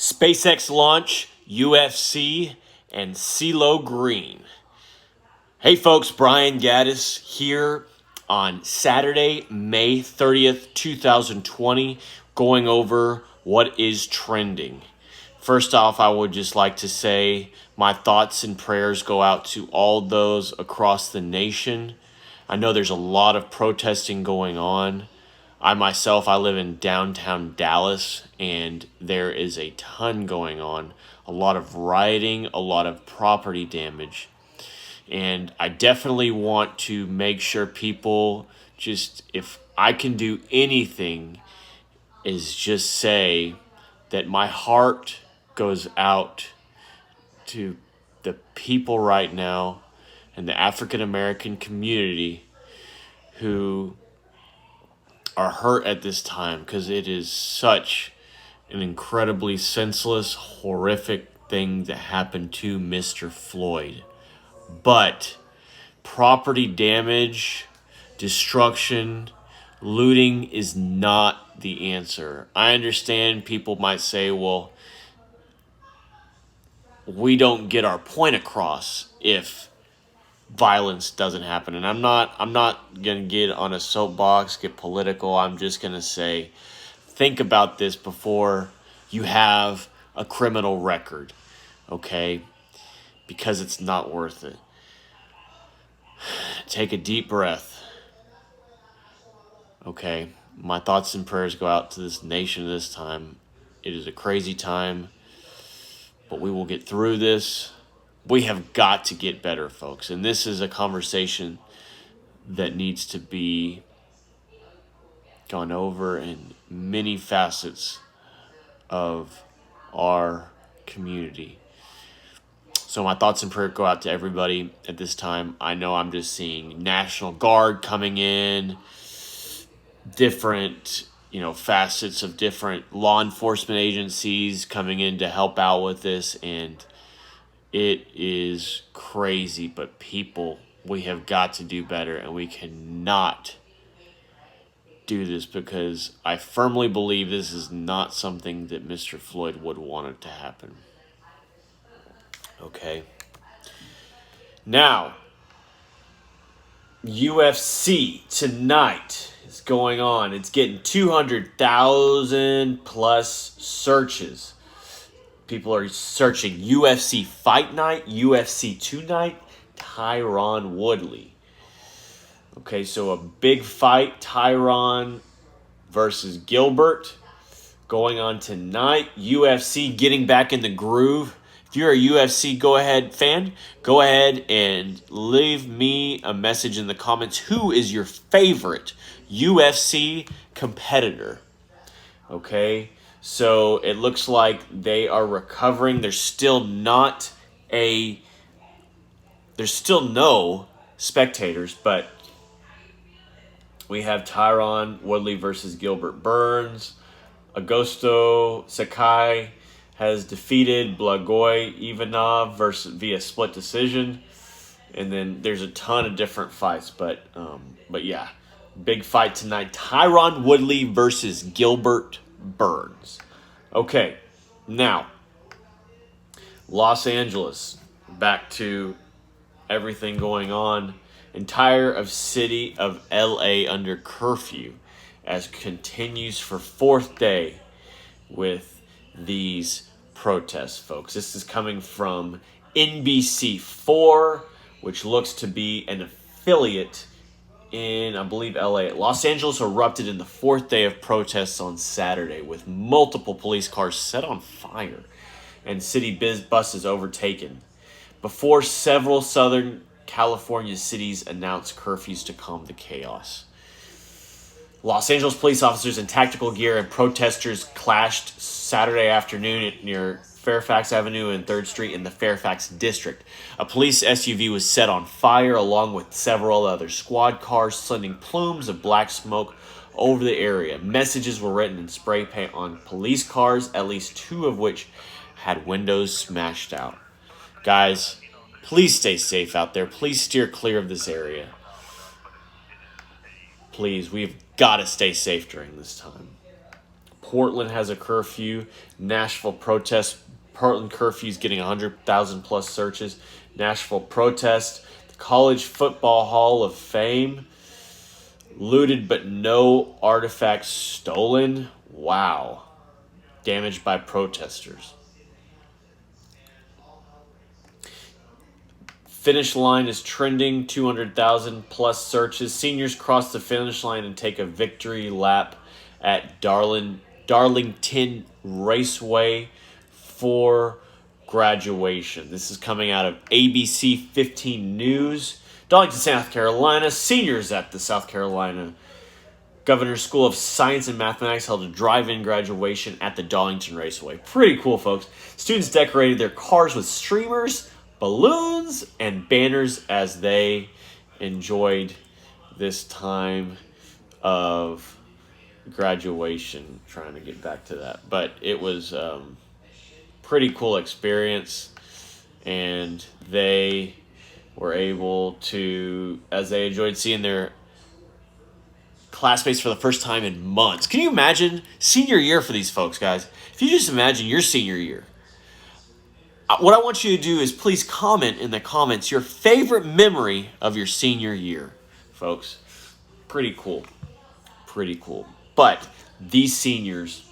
SpaceX Launch, UFC, and CeeLo Green. Hey folks, Brian Gaddis here on Saturday, May 30th, 2020, going over what is trending. First off, I would just like to say my thoughts and prayers go out to all those across the nation. I know there's a lot of protesting going on. I live in downtown Dallas, and there is a ton going on. A lot of rioting, a lot of property damage. And I definitely want to make sure people if I can do anything, is just say that my heart goes out to the people right now and the African American community who are hurt at this time, because it is such an incredibly senseless, horrific thing that happened to Mr. Floyd. But property damage, destruction, looting is not the answer. I understand people might say, well, we don't get our point across if violence doesn't happen. And I'm not going to get on a soapbox, get political. I'm just going to say, think about this before you have a criminal record, okay? Because it's not worth it. Take a deep breath. Okay, my thoughts and prayers go out to this nation this time. It is a crazy time, but we will get through this. We have got to get better, folks. And this is a conversation that needs to be gone over in many facets of our community. So my thoughts and prayers go out to everybody at this time. I know I'm just seeing National Guard coming in, different, facets of different law enforcement agencies coming in to help out with this, and it is crazy. But people, we have got to do better, and we cannot do this, because I firmly believe this is not something that Mr. Floyd would want it to happen. Okay. Now, UFC Tonight is going on. It's getting 200,000 plus searches. People are searching UFC Fight Night, UFC Tonight, Tyron Woodley. Okay, so a big fight, Tyron versus Gilbert, going on tonight. UFC getting back in the groove. If you're a UFC fan, go ahead and leave me a message in the comments. Who is your favorite UFC competitor? Okay, so it looks like they are recovering. There's still no spectators, but we have Tyron Woodley versus Gilbert Burns. Augusto Sakai has defeated Blagoy Ivanov via split decision. And then there's a ton of different fights. But yeah, big fight tonight. Tyron Woodley versus Gilbert Burns. Okay, now, Los Angeles. Back to everything going on. Entire city of LA under curfew as continues for fourth day with these protests, folks. This is coming from NBC4, which looks to be an affiliate in, I believe, LA. Los Angeles erupted in the fourth day of protests on Saturday, with multiple police cars set on fire and city buses overtaken, before several Southern California cities announced curfews to calm the chaos. Los Angeles police officers in tactical gear and protesters clashed Saturday afternoon near Fairfax Avenue and 3rd Street in the Fairfax district. A police SUV was set on fire, along with several other squad cars, sending plumes of black smoke over the area. Messages were written in spray paint on police cars, at least 2 of which had windows smashed out. Guys, please stay safe out there. Please steer clear of this area. Please, we've got to stay safe during this time. Portland has a curfew. Nashville protest. Portland curfew is getting 100,000 plus searches. Nashville protest. The College Football Hall of Fame. Looted but no artifacts stolen. Wow. Damaged by protesters. Finish line is trending, 200,000 plus searches. Seniors cross the finish line and take a victory lap at Darlington Raceway for graduation. This is coming out of ABC 15 News. Darlington, South Carolina. Seniors at the South Carolina Governor's School of Science and Mathematics held a drive-in graduation at the Darlington Raceway. Pretty cool, folks. Students decorated their cars with streamers, balloons, and banners as they enjoyed this time of graduation. Trying to get back to that. But it was pretty cool experience, and they were able to, as they enjoyed seeing their classmates for the first time in months. Can you imagine senior year for these folks, guys? If you just imagine your senior year, what I want you to do is please comment in the comments your favorite memory of your senior year, folks. Pretty cool. Pretty cool. But these seniors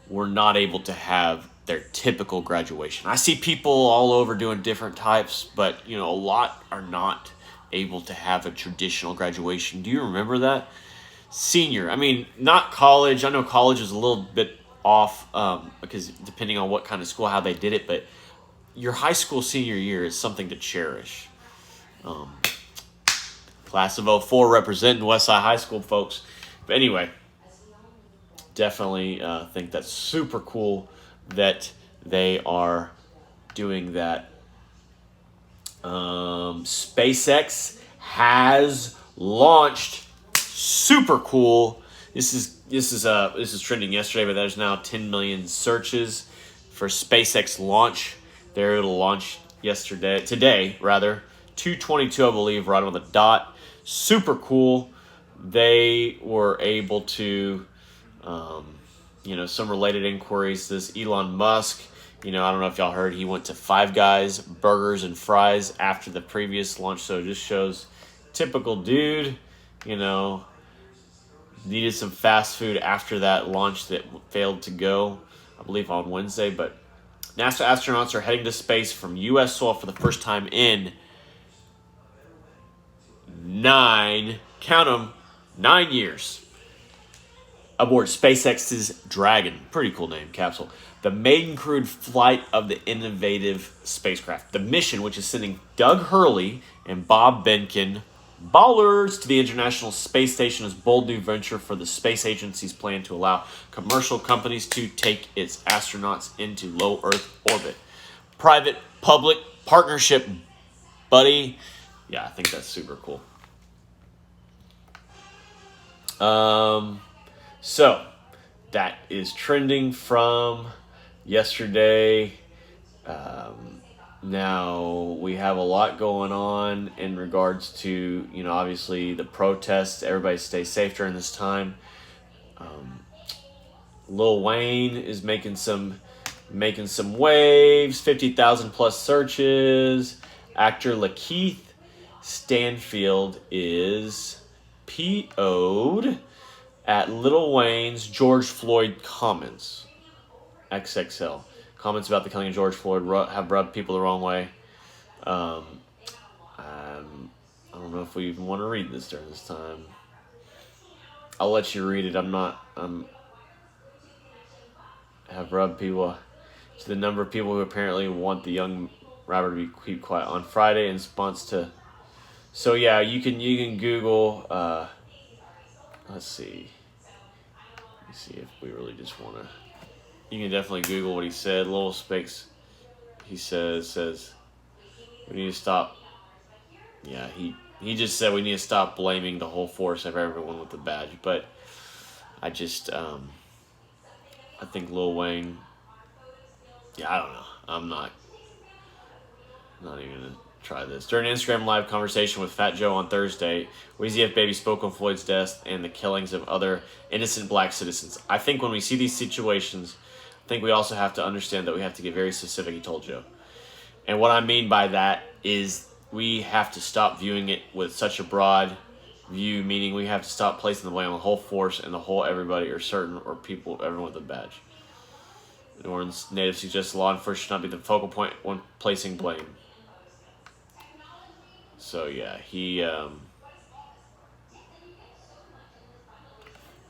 were not able to have their typical graduation. I see people all over doing different types, but a lot are not able to have a traditional graduation. Do you remember that? Senior, not college. I know college is a little bit off because depending on what kind of school, how they did it, but your high school senior year is something to cherish. Class of 04 representing Westside High School, folks. But anyway, definitely think that's super cool that they are doing that. SpaceX has launched. Super cool. This is trending yesterday, but there's now 10 million searches for SpaceX Launch. It'll launch today, 2:22, I believe, right on the dot. Super cool. They were able to, some related inquiries. This Elon Musk, I don't know if y'all heard, he went to Five Guys, burgers and fries after the previous launch. So it just shows typical dude, needed some fast food after that launch that failed to go, I believe on Wednesday. But NASA astronauts are heading to space from U.S. soil for the first time in 9 years. Aboard SpaceX's Dragon, pretty cool name, capsule, the maiden crewed flight of the innovative spacecraft. The mission, which is sending Doug Hurley and Bob Behnken, ballers, to the International Space Station, is a bold new venture for the space agency's plan to allow commercial companies to take its astronauts into low Earth orbit. Private-public partnership, buddy. Yeah, I think that's super cool. So that is trending from yesterday. Now we have a lot going on in regards to, obviously the protests. Everybody stay safe during this time. Lil Wayne is making some waves. 50,000 plus searches. Actor Lakeith Stanfield is PO'd at Lil Wayne's George Floyd comments. XXL. Comments about the killing of George Floyd have rubbed people the wrong way. I don't know if we even want to read this during this time. I'll let you read it. Have rubbed people to the number of people who apparently want the young rapper to keep quiet on Friday in response to. So yeah, you can Google. Let's see. Let's see if we really just want to. You can definitely Google what he said. Lil Speaks, he says we need to stop. Yeah, he just said we need to stop blaming the whole force of everyone with the badge. But I just I think Lil Wayne. Yeah, I don't know. I'm not even Try this. During an Instagram live conversation with Fat Joe on Thursday, Weezy F Baby spoke on Floyd's death and the killings of other innocent black citizens. I think when we see these situations, I think we also have to understand that we have to get very specific, he told Joe. And what I mean by that is we have to stop viewing it with such a broad view, meaning we have to stop placing the blame on the whole force and the whole everybody or certain or people, everyone with a badge. New Orleans native suggests law enforcement should not be the focal point when placing blame. So yeah,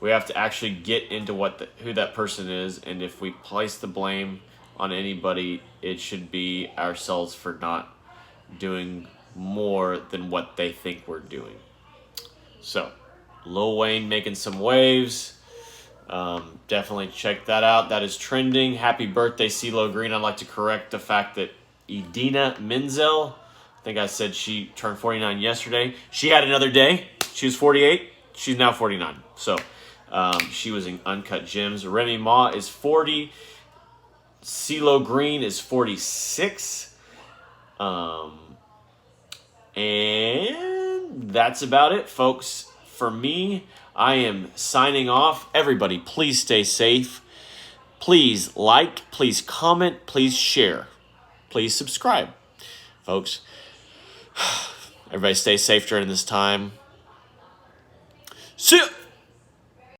we have to actually get into who that person is, and if we place the blame on anybody, it should be ourselves for not doing more than what they think we're doing. So, Lil Wayne making some waves. Definitely check that out. That is trending. Happy birthday, CeeLo Green. I'd like to correct the fact that Idina Menzel, I think I said she turned 49 yesterday. She had another day. She was 48. She's now 49. So, she was in Uncut Gems. Remy Ma is 40. CeeLo Green is 46. And that's about it, folks. For me, I am signing off. Everybody, please stay safe. Please like, please comment, please share. Please subscribe. Folks, everybody stay safe during this time. See ya!